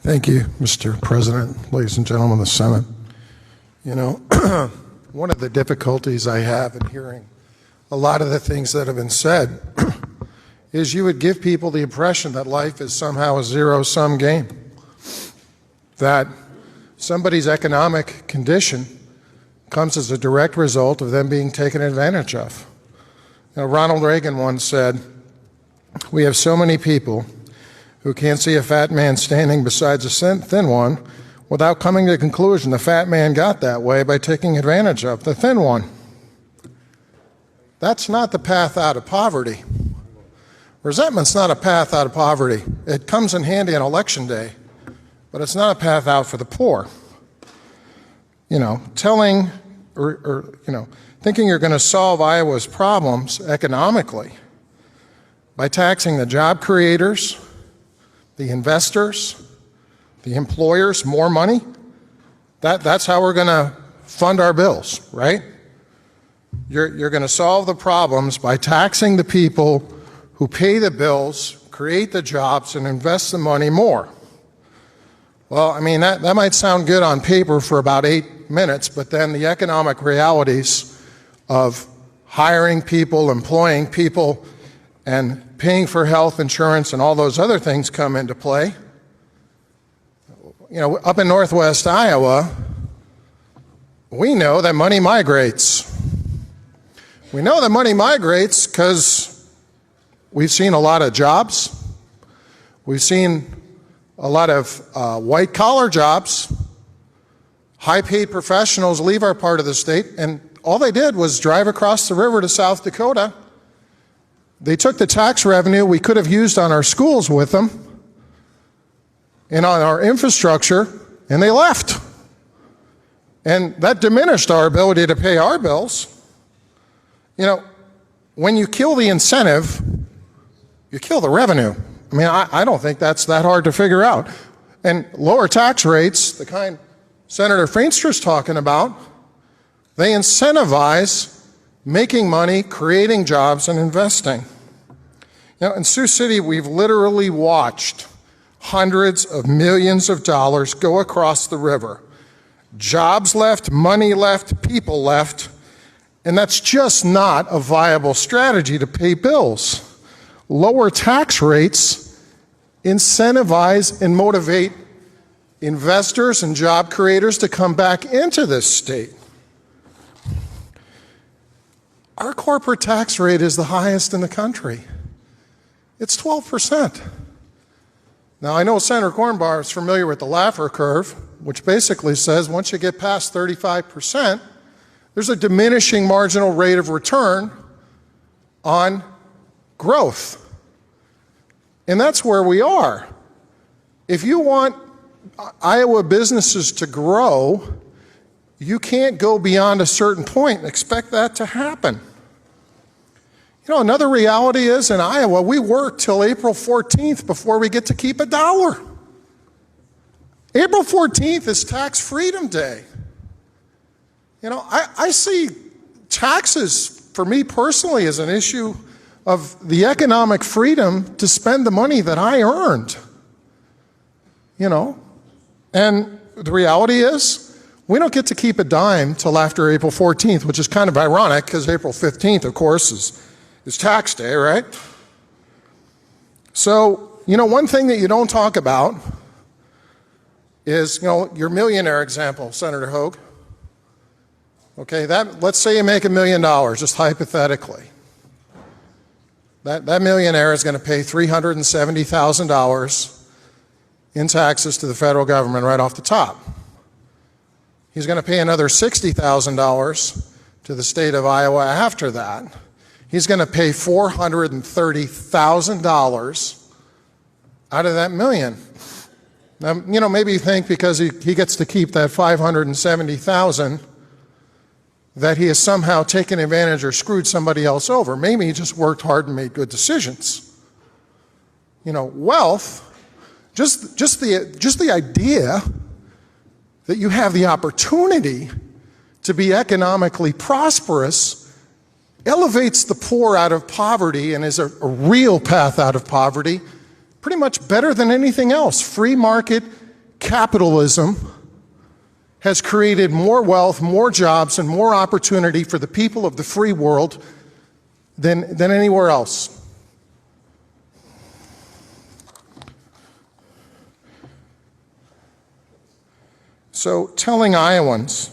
Thank you, Mr. President, ladies and gentlemen of the Senate. You know, one of the difficulties I have in hearing a lot of the things that have been said is you would give people the impression that life is somehow a zero-sum game, that somebody's economic condition comes as a direct result of them being taken advantage of. You know, Ronald Reagan once said, "We have so many people who can't see a fat man standing beside a thin one without coming to the conclusion the fat man got that way by taking advantage of the thin one." That's not the path out of poverty. Resentment's not a path out of poverty. It comes in handy on election day, but it's not a path out for the poor. You know, telling thinking you're going to solve Iowa's problems economically by taxing the job creators, the investors, the employers, more money, that's how we're going to fund our bills, right? You're going to solve the problems by taxing the people who pay the bills, create the jobs, and invest the money more. Well, I mean, that might sound good on paper for about 8 minutes, but then the economic realities of hiring people, employing people, and paying for health insurance and all those other things come into play. You know, up in northwest Iowa, we know that money migrates. We know that money migrates because we've seen a lot of jobs. We've seen a lot of white-collar jobs. High-paid professionals leave our part of the state, and all they did was drive across the river to South Dakota. They took the tax revenue we could have used on our schools with them and on our infrastructure, and they left. And that diminished our ability to pay our bills. You know, when you kill the incentive, you kill the revenue. I mean, I don't think that's that hard to figure out. And lower tax rates, the kind Senator Feinster's talking about, they incentivize making money, creating jobs, and investing. You know, in Sioux City, we've literally watched hundreds of millions of dollars go across the river. Jobs left, money left, people left, and that's just not a viable strategy to pay bills. Lower tax rates incentivize and motivate investors and job creators to come back into this state. Our corporate tax rate is the highest in the country. It's 12%. Now, I know Senator Cornbar is familiar with the Laffer curve, which basically says once you get past 35%, there's a diminishing marginal rate of return on growth. And that's where we are. If you want Iowa businesses to grow, you can't go beyond a certain point and expect that to happen. You know, another reality is in Iowa, we work till April 14th before we get to keep a dollar. April 14th is Tax Freedom Day. You know, I see taxes, for me personally, as an issue of the economic freedom to spend the money that I earned. You know, and the reality is, we don't get to keep a dime till after April 14th, which is kind of ironic because April 15th, of course, is tax day, right? So, you know, one thing that you don't talk about is, you know, your millionaire example, Senator Hogue. Okay, let's say you make $1 million, just hypothetically. That millionaire is going to pay $370,000 in taxes to the federal government right off the top. He's going to pay another $60,000 to the state of Iowa after that. He's going to pay $430,000 out of that million. Now, you know, maybe you think because he gets to keep that $570,000 that he has somehow taken advantage or screwed somebody else over. Maybe he just worked hard and made good decisions. You know, wealth, just the idea that you have the opportunity to be economically prosperous elevates the poor out of poverty and is a real path out of poverty, pretty much better than anything else. Free market capitalism has created more wealth, more jobs, and more opportunity for the people of the free world than anywhere else. So telling Iowans,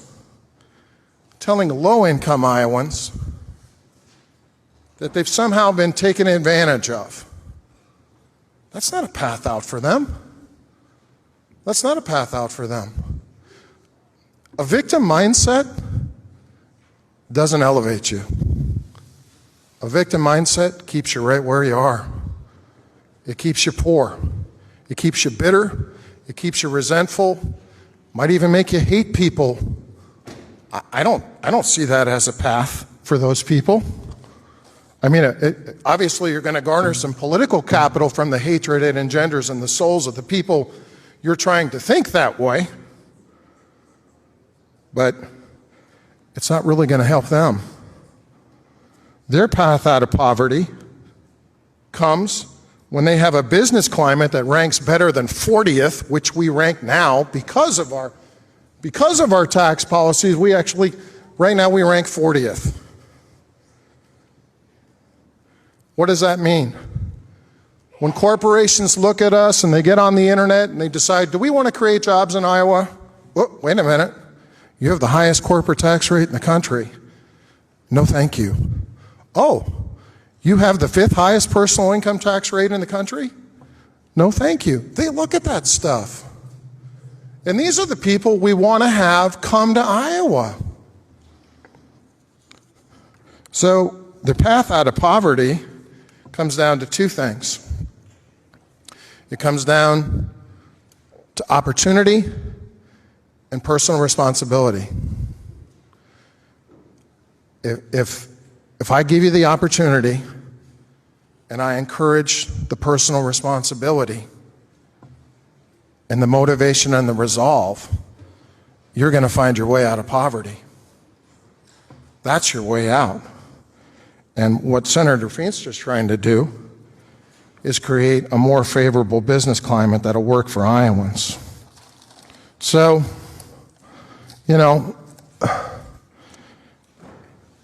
telling low-income Iowans that they've somehow been taken advantage of, that's not a path out for them. That's not a path out for them. A victim mindset doesn't elevate you. A victim mindset keeps you right where you are. It keeps you poor. It keeps you bitter. It keeps you resentful. Might even make you hate people. I don't see that as a path for those people. I mean, obviously you're going to garner some political capital from the hatred it engenders in the souls of the people you're trying to think that way, but it's not really going to help them. Their path out of poverty comes when they have a business climate that ranks better than 40th, which we rank now because of our tax policies. We actually, right now we rank 40th. What does that mean? When corporations look at us and they get on the internet and they decide, do we want to create jobs in Iowa? Oh, wait a minute. You have the highest corporate tax rate in the country. No, thank you. Oh, you have the 5th highest personal income tax rate in the country? No, thank you. They look at that stuff. And these are the people we want to have come to Iowa. So the path out of poverty comes down to two things. It comes down to opportunity and personal responsibility. If I give you the opportunity and I encourage the personal responsibility and the motivation and the resolve, you're going to find your way out of poverty. That's your way out. And what Senator Feenster's trying to do is create a more favorable business climate that'll work for Iowans. So, you know,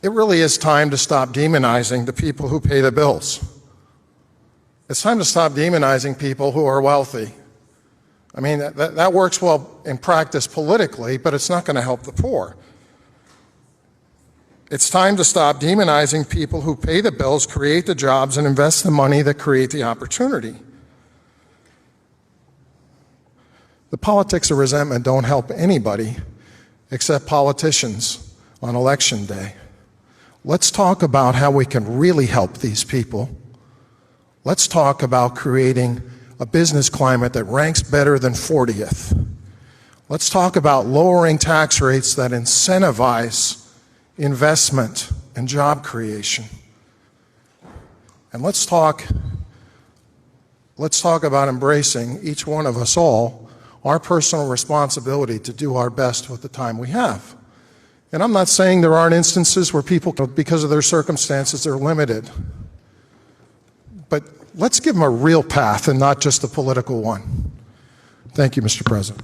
it really is time to stop demonizing the people who pay the bills. It's time to stop demonizing people who are wealthy. I mean, that works well in practice politically, but it's not going to help the poor. It's time to stop demonizing people who pay the bills, create the jobs, and invest the money that create the opportunity. The politics of resentment don't help anybody except politicians on election day. Let's talk about how we can really help these people. Let's talk about creating a business climate that ranks better than 40th. Let's talk about lowering tax rates that incentivize investment and job creation. And let's talk about embracing, each one of us all, our personal responsibility to do our best with the time we have. And I'm not saying there aren't instances where people, because of their circumstances, are limited. But let's give them a real path and not just a political one. Thank you, Mr. President.